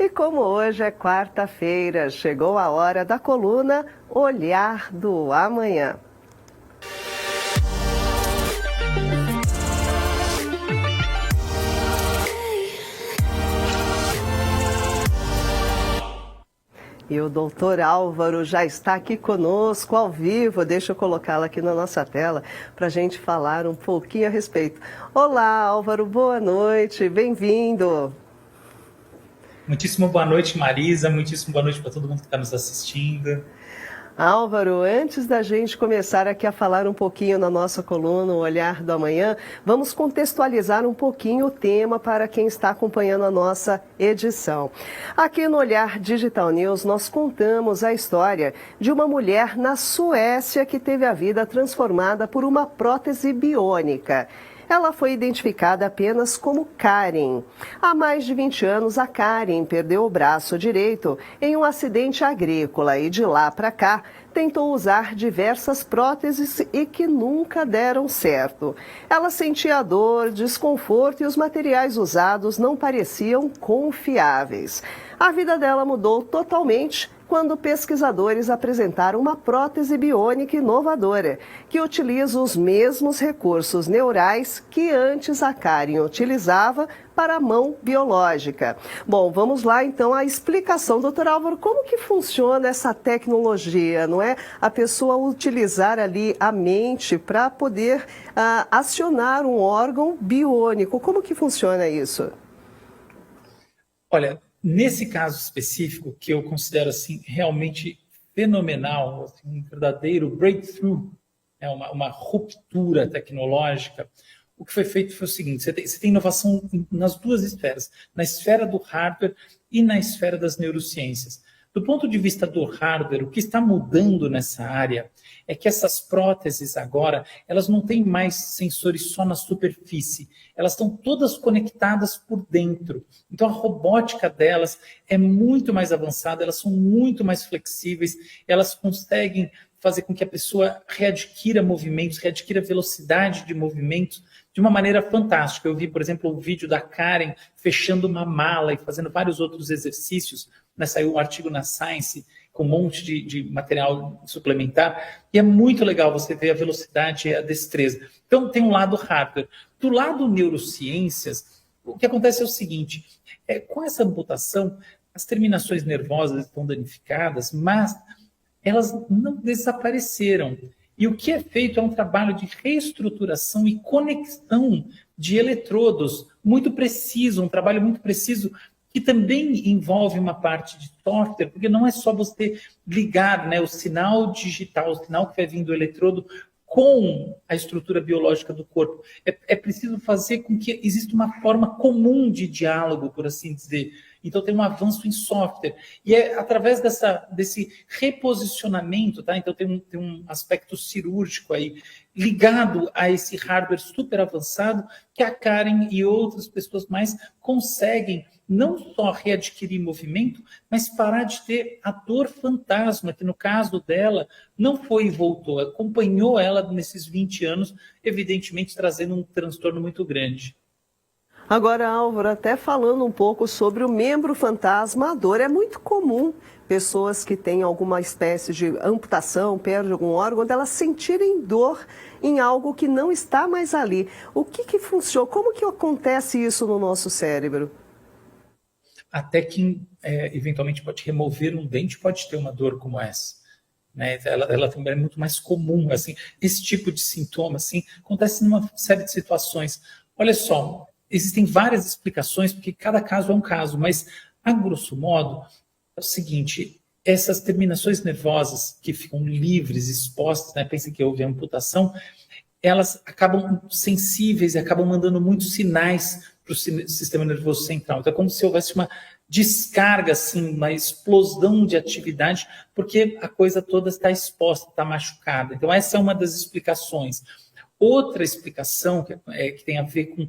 E como hoje é quarta-feira, chegou a hora da coluna Olhar do Amanhã. E o doutor Álvaro já está aqui conosco ao vivo. Deixa eu colocá-lo aqui na nossa tela para a gente falar um pouquinho a respeito. Olá, Álvaro, boa noite, bem-vindo. Muitíssimo boa noite, Marisa. Muitíssimo boa noite para todo mundo que está nos assistindo. Álvaro, antes da gente começar aqui a falar um pouquinho na nossa coluna, o Olhar do Amanhã, vamos contextualizar um pouquinho o tema para quem está acompanhando a nossa edição. Aqui no Olhar Digital News, nós contamos a história de uma mulher na Suécia que teve a vida transformada por uma prótese biônica. Ela foi identificada apenas como Karen. Há mais de 20 anos, a Karen perdeu o braço direito em um acidente agrícola e de lá para cá tentou usar diversas próteses e que nunca deram certo. Ela sentia dor, desconforto e os materiais usados não pareciam confiáveis. A vida dela mudou totalmente quando pesquisadores apresentaram uma prótese biônica inovadora, que utiliza os mesmos recursos neurais que antes a Karen utilizava para a mão biológica. Bom, vamos lá então à explicação, doutor Álvaro, como que funciona essa tecnologia, não é? A pessoa utilizar ali a mente para poder acionar um órgão biônico. Como que funciona isso? Olha, nesse caso específico, que eu considero assim realmente fenomenal, assim, um verdadeiro breakthrough, uma ruptura tecnológica, o que foi feito foi o seguinte: você tem inovação nas duas esferas, na esfera do hardware e na esfera das neurociências. Do ponto de vista do hardware, o que está mudando nessa área é que essas próteses agora, elas não têm mais sensores só na superfície, elas estão todas conectadas por dentro. Então a robótica delas é muito mais avançada, elas são muito mais flexíveis, elas conseguem fazer com que a pessoa readquira movimentos, readquira velocidade de movimentos de uma maneira fantástica. Eu vi, por exemplo, o vídeo da Karen fechando uma mala e fazendo vários outros exercícios. Saiu um artigo na Science com um monte de material suplementar, e é muito legal você ver a velocidade e a destreza. Então tem um lado hardware. Do lado neurociências, o que acontece é o seguinte: com essa amputação, as terminações nervosas estão danificadas, mas elas não desapareceram. E o que é feito é um trabalho de reestruturação e conexão de eletrodos muito preciso, um trabalho muito preciso, que também envolve uma parte de software, porque não é só você ligar, né, o sinal digital, o sinal que vai vir do eletrodo com a estrutura biológica do corpo. É preciso fazer com que exista uma forma comum de diálogo, por assim dizer. Então tem um avanço em software. E é através desse reposicionamento, tá? Então tem um aspecto cirúrgico aí, ligado a esse hardware super avançado, que a Karen e outras pessoas mais conseguem não só readquirir movimento, mas parar de ter a dor fantasma, que no caso dela não foi e voltou, acompanhou ela nesses 20 anos, evidentemente trazendo um transtorno muito grande. Agora, Álvaro, até falando um pouco sobre o membro fantasma, a dor é muito comum. Pessoas que têm alguma espécie de amputação, perdem algum órgão, delas sentirem dor em algo que não está mais ali. O que funciona? Como que acontece isso no nosso cérebro? Até quem eventualmente pode remover um dente pode ter uma dor como essa. Né? Ela também é muito mais comum. Assim, esse tipo de sintoma assim, acontece numa série de situações. Olha só, existem várias explicações, porque cada caso é um caso, mas, a grosso modo, é o seguinte: essas terminações nervosas que ficam livres, expostas, né? Pensa que houve amputação, elas acabam sensíveis e acabam mandando muitos sinais para o sistema nervoso central. Então é como se houvesse uma descarga, assim, uma explosão de atividade, porque a coisa toda está exposta, está machucada. Então essa é uma das explicações. Outra explicação que tem a ver com,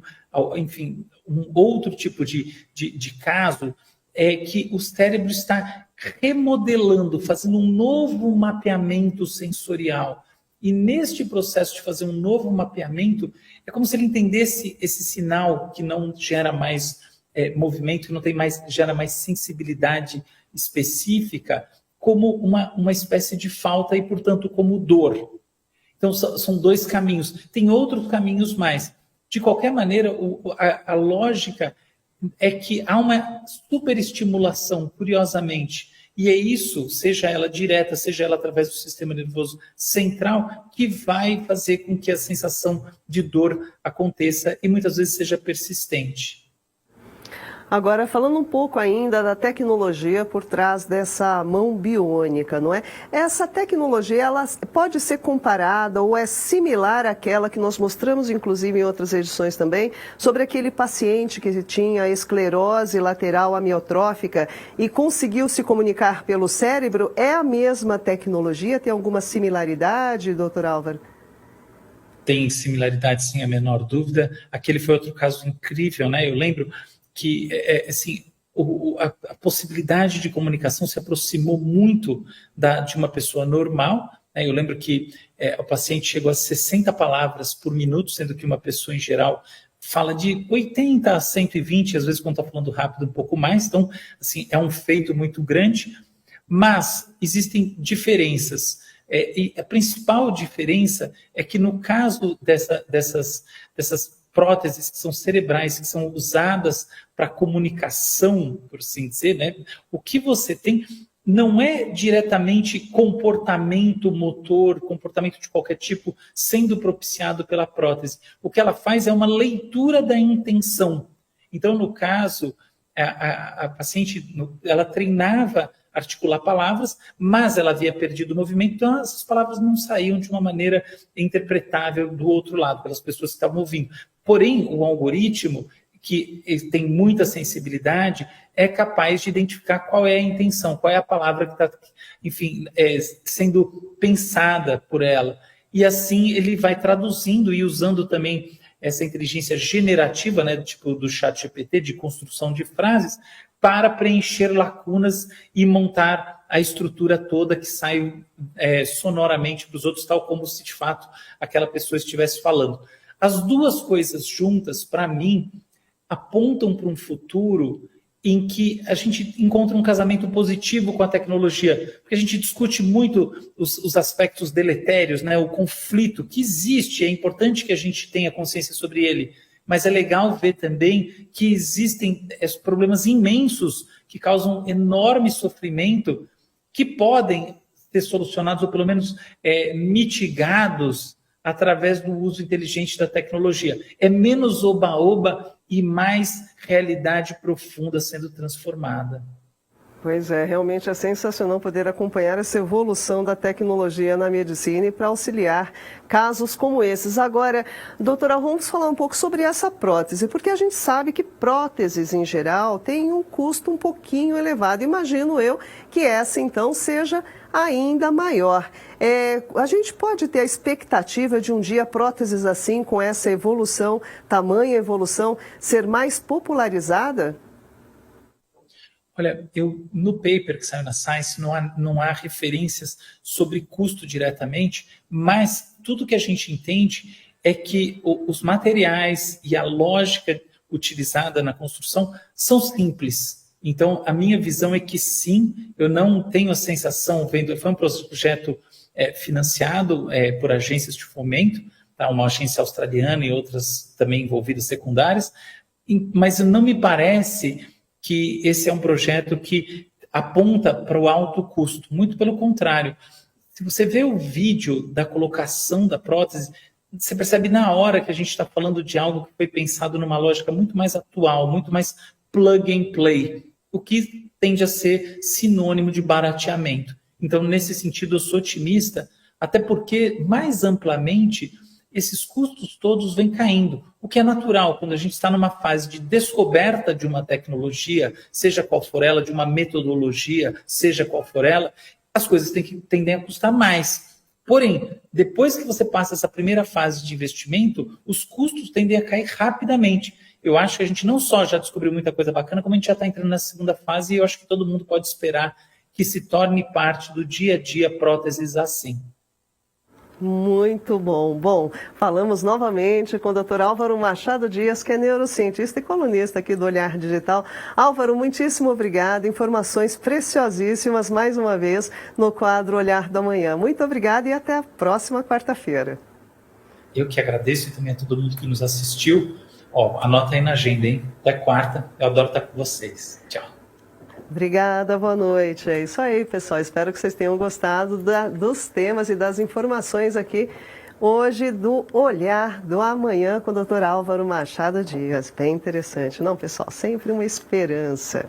enfim, um outro tipo de caso é que o cérebro está remodelando, fazendo um novo mapeamento sensorial. E neste processo de fazer um novo mapeamento, é como se ele entendesse esse sinal que não gera mais movimento que não tem mais, gera mais sensibilidade específica, como uma espécie de falta e, portanto, como dor. Então, são dois caminhos. Tem outros caminhos mais. De qualquer maneira, a lógica é que há uma superestimulação, curiosamente, e é isso, seja ela direta, seja ela através do sistema nervoso central, que vai fazer com que a sensação de dor aconteça e muitas vezes seja persistente. Agora, falando um pouco ainda da tecnologia por trás dessa mão biônica, não é? Essa tecnologia, ela pode ser comparada ou é similar àquela que nós mostramos, inclusive, em outras edições também, sobre aquele paciente que tinha esclerose lateral amiotrófica e conseguiu se comunicar pelo cérebro? É a mesma tecnologia? Tem alguma similaridade, doutor Álvaro? Tem similaridade, sem a menor dúvida. Aquele foi outro caso incrível, né? Eu lembro que assim, a possibilidade de comunicação se aproximou muito de uma pessoa normal, né? Eu lembro que o paciente chegou a 60 palavras por minuto, sendo que uma pessoa em geral fala de 80 a 120, às vezes quando está falando rápido um pouco mais, então assim, é um feito muito grande, mas existem diferenças. E a principal diferença é que no caso dessas próteses que são cerebrais, que são usadas para comunicação, por assim dizer, né? O que você tem não é diretamente comportamento motor, comportamento de qualquer tipo, sendo propiciado pela prótese. O que ela faz é uma leitura da intenção. Então, no caso, a paciente, ela treinava articular palavras, mas ela havia perdido o movimento, então essas palavras não saíam de uma maneira interpretável do outro lado, pelas pessoas que estavam ouvindo. Porém, o algoritmo, que tem muita sensibilidade, é capaz de identificar qual é a intenção, qual é a palavra que está, enfim, sendo pensada por ela. E assim ele vai traduzindo e usando também essa inteligência generativa, né, tipo do ChatGPT, de construção de frases, para preencher lacunas e montar a estrutura toda que sai sonoramente para os outros, tal como se de fato aquela pessoa estivesse falando. As duas coisas juntas, para mim, apontam para um futuro em que a gente encontra um casamento positivo com a tecnologia, porque a gente discute muito os aspectos deletérios, né, o conflito que existe, é importante que a gente tenha consciência sobre ele, mas é legal ver também que existem problemas imensos que causam enorme sofrimento, que podem ser solucionados ou pelo menos mitigados através do uso inteligente da tecnologia. É menos oba-oba e mais realidade profunda sendo transformada. Pois é, realmente é sensacional poder acompanhar essa evolução da tecnologia na medicina e para auxiliar casos como esses. Agora, doutora, vamos falar um pouco sobre essa prótese, porque a gente sabe que próteses em geral têm um custo um pouquinho elevado. Imagino eu que essa então seja ainda maior. A gente pode ter a expectativa de um dia próteses assim, com essa evolução, tamanha evolução, ser mais popularizada? Olha, no paper que saiu na Science não há referências sobre custo diretamente, mas tudo que a gente entende é que os materiais e a lógica utilizada na construção são simples. Então, a minha visão é que sim, eu não tenho a sensação, foi um projeto financiado por agências de fomento, tá? Uma agência australiana e outras também envolvidas secundárias, mas não me parece que esse é um projeto que aponta para o alto custo. Muito pelo contrário. Se você vê o vídeo da colocação da prótese, você percebe na hora que a gente está falando de algo que foi pensado numa lógica muito mais atual, muito mais plug and play, o que tende a ser sinônimo de barateamento. Então, nesse sentido, eu sou otimista, até porque, mais amplamente, esses custos todos vêm caindo, o que é natural quando a gente está numa fase de descoberta de uma tecnologia, seja qual for ela, de uma metodologia, seja qual for ela, as coisas tendem a custar mais. Porém, depois que você passa essa primeira fase de investimento, os custos tendem a cair rapidamente. Eu acho que a gente não só já descobriu muita coisa bacana, como a gente já está entrando na segunda fase e eu acho que todo mundo pode esperar que se torne parte do dia a dia próteses assim. Muito bom. Bom, falamos novamente com o Dr. Álvaro Machado Dias, que é neurocientista e colunista aqui do Olhar Digital. Álvaro, muitíssimo obrigado. Informações preciosíssimas, mais uma vez, no quadro Olhar da Manhã. Muito obrigada e até a próxima quarta-feira. Eu que agradeço e também a todo mundo que nos assistiu. Anota aí na agenda, hein? Até quarta. Eu adoro estar com vocês. Tchau. Obrigada, boa noite. É isso aí, pessoal. Espero que vocês tenham gostado dos temas e das informações aqui hoje do Olhar do Amanhã com o Dr. Álvaro Machado Dias. Bem interessante, não, pessoal? Sempre uma esperança.